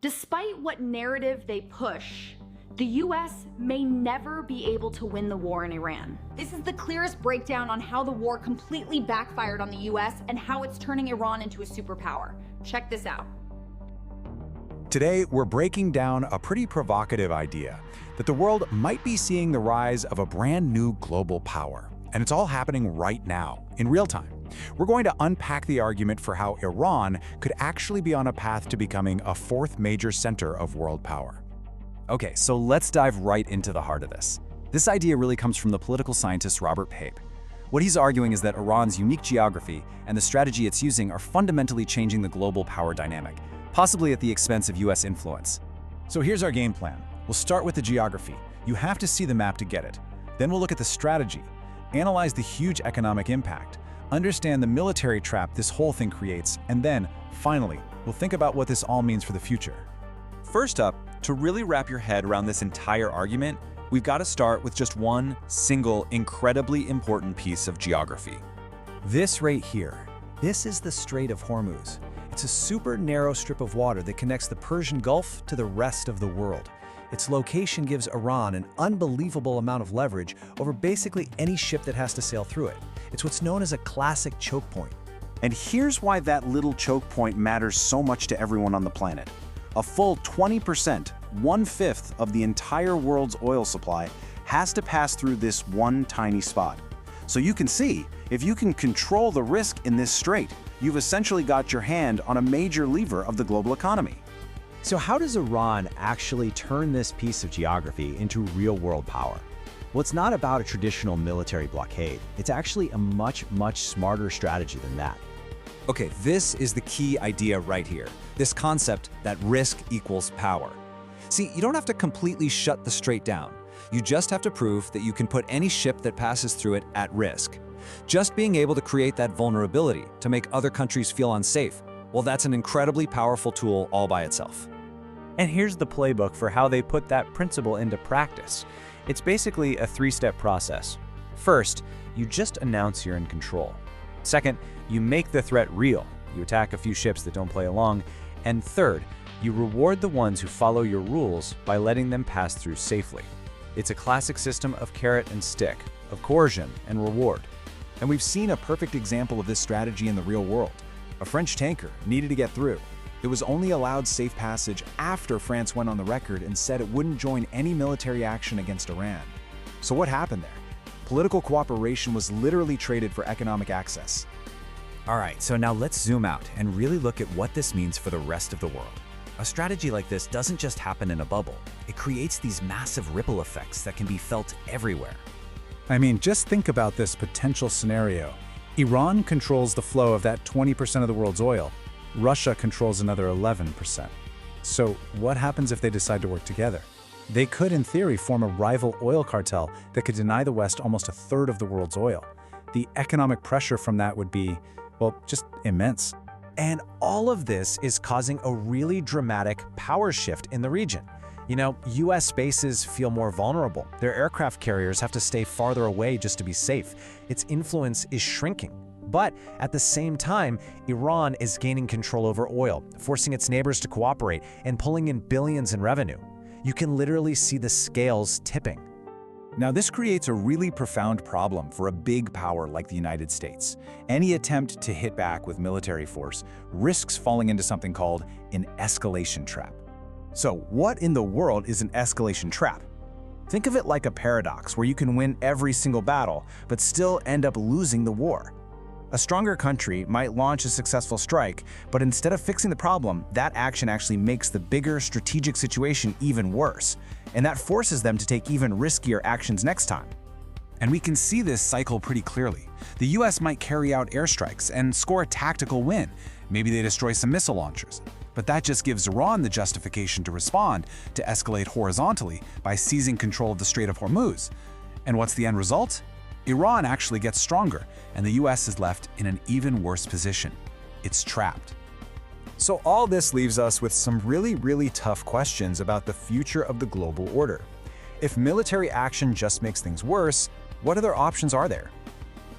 Despite what narrative they push, the US may never be able to win the war in Iran. This is the clearest breakdown on how the war completely backfired on the US and how it's turning Iran into a superpower. Check this out. Today, we're breaking down a pretty provocative idea that the world might be seeing the rise of a brand new global power. And it's all happening right now, in real time. We're going to unpack the argument for how Iran could actually be on a path to becoming a fourth major center of world power. Okay, so let's dive right into the heart of this. This idea really comes from the political scientist Robert Pape. What he's arguing is that Iran's unique geography and the strategy it's using are fundamentally changing the global power dynamic, possibly at the expense of US influence. So here's our game plan. We'll start with the geography. You have to see the map to get it. Then we'll look at the strategy, analyze the huge economic impact, understand the military trap this whole thing creates, and then, finally, we'll think about what this all means for the future. First up, to really wrap your head around this entire argument, we've got to start with just one single, incredibly important piece of geography. This right here, this is the Strait of Hormuz. It's a super narrow strip of water that connects the Persian Gulf to the rest of the world. Its location gives Iran an unbelievable amount of leverage over basically any ship that has to sail through it. It's what's known as a classic choke point. And here's why that little choke point matters so much to everyone on the planet. A full 20%, 1/5 of the entire world's oil supply has to pass through this one tiny spot. So you can see, if you can control the risk in this strait, you've essentially got your hand on a major lever of the global economy. So how does Iran actually turn this piece of geography into real-world power? Well, it's not about a traditional military blockade. It's actually a much smarter strategy than that. Okay, this is the key idea right here. This concept that risk equals power. See, you don't have to completely shut the strait down. You just have to prove that you can put any ship that passes through it at risk. Just being able to create that vulnerability to make other countries feel unsafe, well, that's an incredibly powerful tool all by itself. And here's the playbook for how they put that principle into practice. It's basically a three-step process. First, you just announce you're in control. Second, you make the threat real. You attack a few ships that don't play along. And third, you reward the ones who follow your rules by letting them pass through safely. It's a classic system of carrot and stick, of coercion and reward. And we've seen a perfect example of this strategy in the real world. A French tanker needed to get through. It was only allowed safe passage after France went on the record and said it wouldn't join any military action against Iran. So what happened there? Political cooperation was literally traded for economic access. All right, so now let's zoom out and really look at what this means for the rest of the world. A strategy like this doesn't just happen in a bubble. It creates these massive ripple effects that can be felt everywhere. I mean, just think about this potential scenario. Iran controls the flow of that 20% of the world's oil. Russia controls another 11%. So what happens if they decide to work together? They could, in theory, form a rival oil cartel that could deny the West almost a third of the world's oil. The economic pressure from that would be, well, just immense. And all of this is causing a really dramatic power shift in the region. You know, US bases feel more vulnerable. Their aircraft carriers have to stay farther away just to be safe. Its influence is shrinking. But at the same time, Iran is gaining control over oil, forcing its neighbors to cooperate and pulling in billions in revenue. You can literally see the scales tipping. Now, this creates a really profound problem for a big power like the United States. Any attempt to hit back with military force risks falling into something called an escalation trap. So, what in the world is an escalation trap? Think of it like a paradox where you can win every single battle, but still end up losing the war. A stronger country might launch a successful strike, but instead of fixing the problem, that action actually makes the bigger strategic situation even worse, and that forces them to take even riskier actions next time. And we can see this cycle pretty clearly. The US might carry out airstrikes and score a tactical win. Maybe they destroy some missile launchers. But that just gives Iran the justification to respond, to escalate horizontally by seizing control of the Strait of Hormuz. And what's the end result? Iran actually gets stronger, and the US is left in an even worse position. It's trapped. So all this leaves us with some really tough questions about the future of the global order. If military action just makes things worse, what other options are there?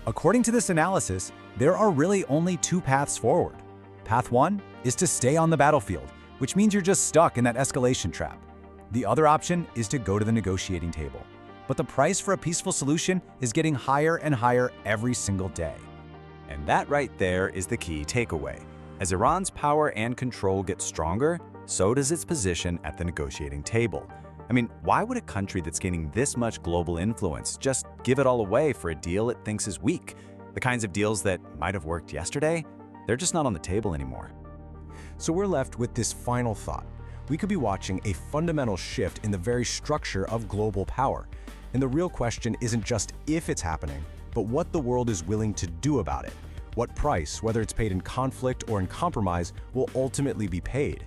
According to this analysis, there are really only two paths forward. Path 1 is to stay on the battlefield, which means you're just stuck in that escalation trap. The other option is to go to the negotiating table. But the price for a peaceful solution is getting higher and higher every single day. And that right there is the key takeaway. As Iran's power and control get stronger, so does its position at the negotiating table. I mean, why would a country that's gaining this much global influence just give it all away for a deal it thinks is weak? The kinds of deals that might have worked yesterday, they're just not on the table anymore. So we're left with this final thought. We could be watching a fundamental shift in the very structure of global power. And the real question isn't just if it's happening, but what the world is willing to do about it. What price, whether it's paid in conflict or in compromise, will ultimately be paid.